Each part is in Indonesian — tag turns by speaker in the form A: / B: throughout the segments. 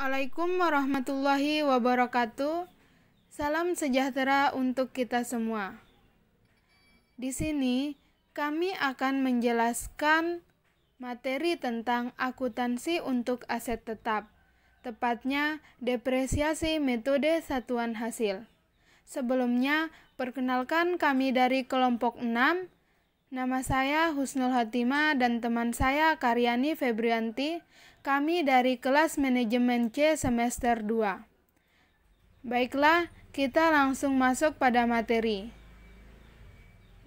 A: Assalamualaikum warahmatullahi wabarakatuh. Salam sejahtera untuk kita semua. Di sini kami akan menjelaskan materi tentang akuntansi untuk aset tetap, tepatnya depresiasi metode satuan hasil. Sebelumnya, perkenalkan kami dari kelompok 6. Nama saya Husnul Hatimah dan teman saya Karyani Febrianti. Kami dari kelas manajemen C semester 2. Baiklah, kita langsung masuk pada materi.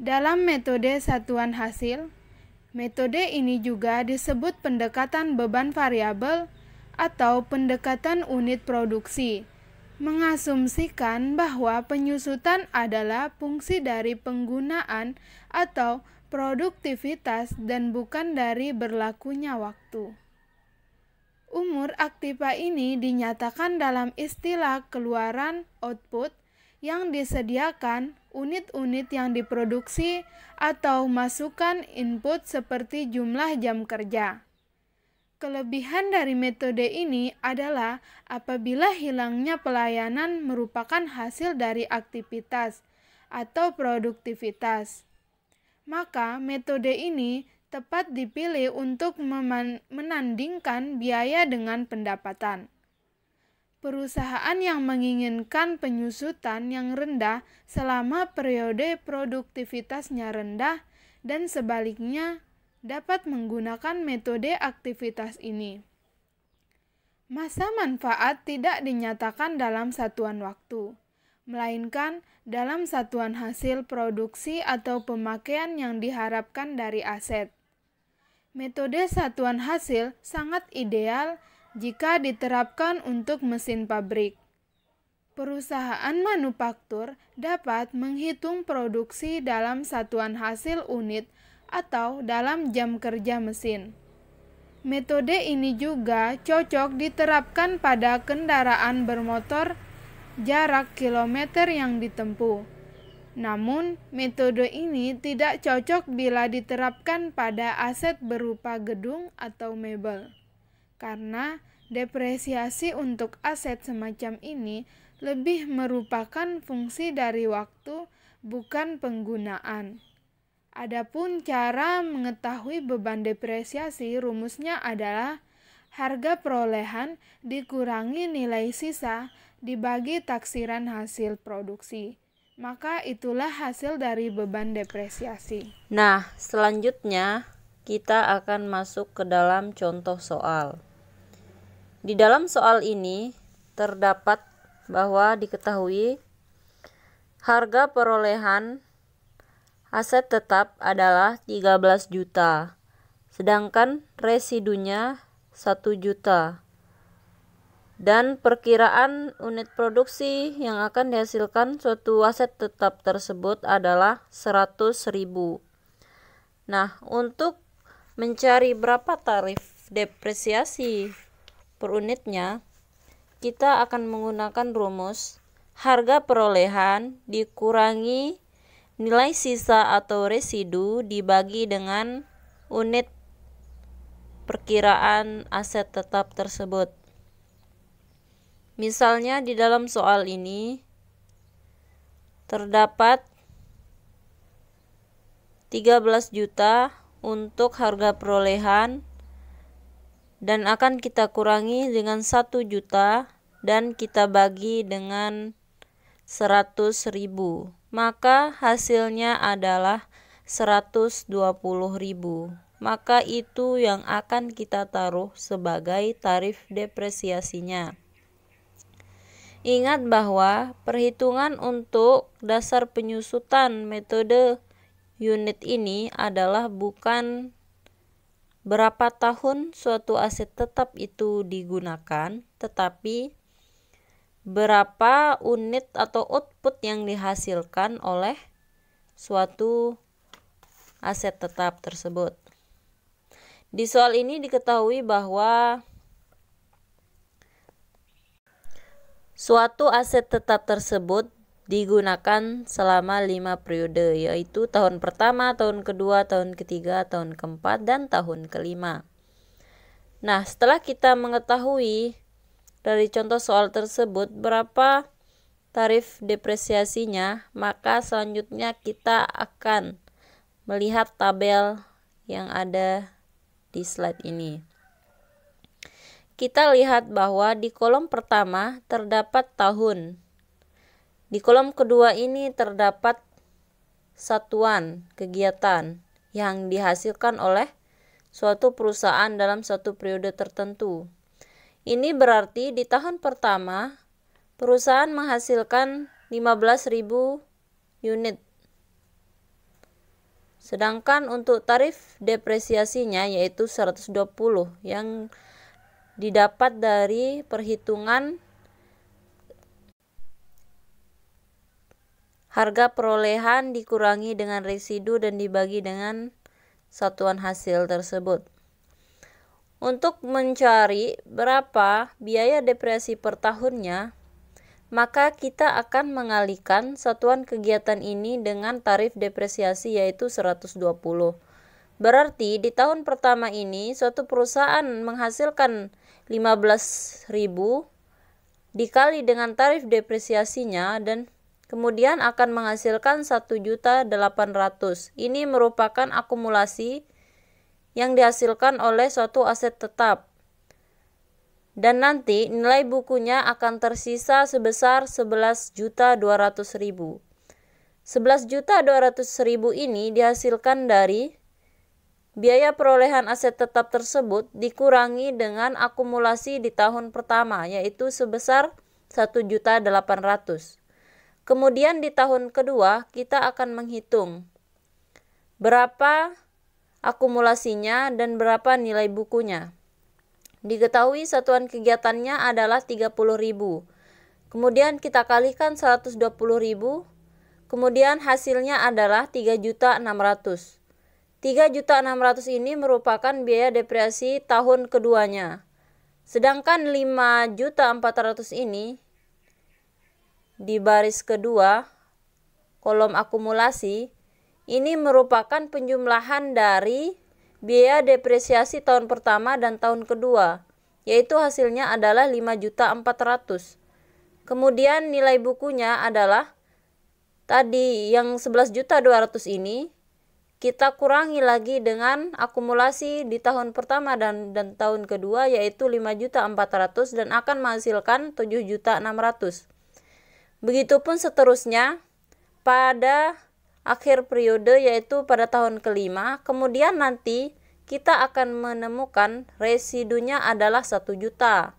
A: Dalam metode satuan hasil, metode ini juga disebut pendekatan beban variabel atau pendekatan unit produksi, mengasumsikan bahwa penyusutan adalah fungsi dari penggunaan atau produktivitas dan bukan dari berlakunya waktu. Umur aktiva ini dinyatakan dalam istilah keluaran output yang disediakan unit-unit yang diproduksi atau masukan input seperti jumlah jam kerja. Kelebihan dari metode ini adalah apabila hilangnya pelayanan merupakan hasil dari aktivitas atau produktivitas, maka metode ini tepat dipilih untuk menandingkan biaya dengan pendapatan. Perusahaan yang menginginkan penyusutan yang rendah selama periode produktivitasnya rendah dan sebaliknya dapat menggunakan metode aktivitas ini. Masa manfaat tidak dinyatakan dalam satuan waktu, melainkan dalam satuan hasil produksi atau pemakaian yang diharapkan dari aset. Metode satuan hasil sangat ideal jika diterapkan untuk mesin pabrik. Perusahaan manufaktur dapat menghitung produksi dalam satuan hasil unit atau dalam jam kerja mesin. Metode ini juga cocok diterapkan pada kendaraan bermotor jarak kilometer yang ditempuh. Namun, metode ini tidak cocok bila diterapkan pada aset berupa gedung atau mebel, karena depresiasi untuk aset semacam ini lebih merupakan fungsi dari waktu, bukan penggunaan. Adapun cara mengetahui beban depresiasi, rumusnya adalah harga perolehan dikurangi nilai sisa dibagi taksiran hasil produksi. Maka itulah hasil dari beban depresiasi.
B: Nah, selanjutnya kita akan masuk ke dalam contoh soal. Di dalam soal ini terdapat bahwa diketahui harga perolehan aset tetap adalah 13 juta, sedangkan residunya 1 juta. Dan perkiraan unit produksi yang akan dihasilkan suatu aset tetap tersebut adalah 100.000. Nah, untuk mencari berapa tarif depresiasi per unitnya, kita akan menggunakan rumus harga perolehan dikurangi nilai sisa atau residu dibagi dengan unit perkiraan aset tetap tersebut. Misalnya di dalam soal ini terdapat 13 juta untuk harga perolehan dan akan kita kurangi dengan 1 juta dan kita bagi dengan 100.000. Maka hasilnya adalah 120.000. Maka itu yang akan kita taruh sebagai tarif depresiasinya. Ingat bahwa perhitungan untuk dasar penyusutan metode unit ini adalah bukan berapa tahun suatu aset tetap itu digunakan, tetapi berapa unit atau output yang dihasilkan oleh suatu aset tetap tersebut. Di soal ini diketahui bahwa suatu aset tetap tersebut digunakan selama 5 periode, yaitu tahun pertama, tahun kedua, tahun ketiga, tahun keempat, dan tahun kelima. Nah, setelah kita mengetahui dari contoh soal tersebut berapa tarif depresiasinya, maka selanjutnya kita akan melihat tabel yang ada di slide ini. Kita lihat bahwa di kolom pertama terdapat tahun. Di kolom kedua ini terdapat satuan kegiatan yang dihasilkan oleh suatu perusahaan dalam satu periode tertentu. Ini berarti di tahun pertama perusahaan menghasilkan 15.000 unit. Sedangkan untuk tarif depresiasinya yaitu 120 yang didapat dari perhitungan harga perolehan dikurangi dengan residu dan dibagi dengan satuan hasil tersebut. Untuk mencari berapa biaya depresi per tahunnya, maka kita akan mengalihkan satuan kegiatan ini dengan tarif depresiasi yaitu 120. Berarti di tahun pertama ini suatu perusahaan menghasilkan 15.000 dikali dengan tarif depresiasinya dan kemudian akan menghasilkan 1.800.000. Ini merupakan akumulasi yang dihasilkan oleh suatu aset tetap. Dan nanti nilai bukunya akan tersisa sebesar 11.200.000. 11.200.000 ini dihasilkan dari biaya perolehan aset tetap tersebut dikurangi dengan akumulasi di tahun pertama yaitu sebesar 1.800.000. Kemudian di tahun kedua kita akan menghitung berapa akumulasinya dan berapa nilai bukunya. Diketahui satuan kegiatannya adalah 30.000. Kemudian kita kalikan 120.000. Kemudian hasilnya adalah 3.600.000. 3.600.000 ini merupakan biaya depresi tahun keduanya. Sedangkan 5.400.000 ini di baris kedua kolom akumulasi ini merupakan penjumlahan dari biaya depresiasi tahun pertama dan tahun kedua, yaitu hasilnya adalah 5.400.000. Kemudian nilai bukunya adalah tadi yang 11.200.000 ini kita kurangi lagi dengan akumulasi di tahun pertama dan tahun kedua yaitu 5.400.000 dan akan menghasilkan 7.600.000. Begitupun seterusnya pada akhir periode yaitu pada tahun kelima, kemudian nanti kita akan menemukan residunya adalah 1 juta.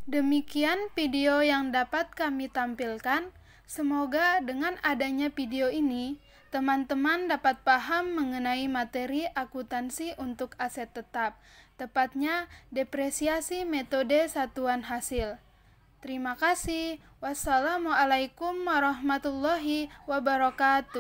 A: Demikian video yang dapat kami tampilkan. Semoga dengan adanya video ini, teman-teman dapat paham mengenai materi akuntansi untuk aset tetap, tepatnya depresiasi metode satuan hasil. Terima kasih. Wassalamualaikum warahmatullahi wabarakatuh.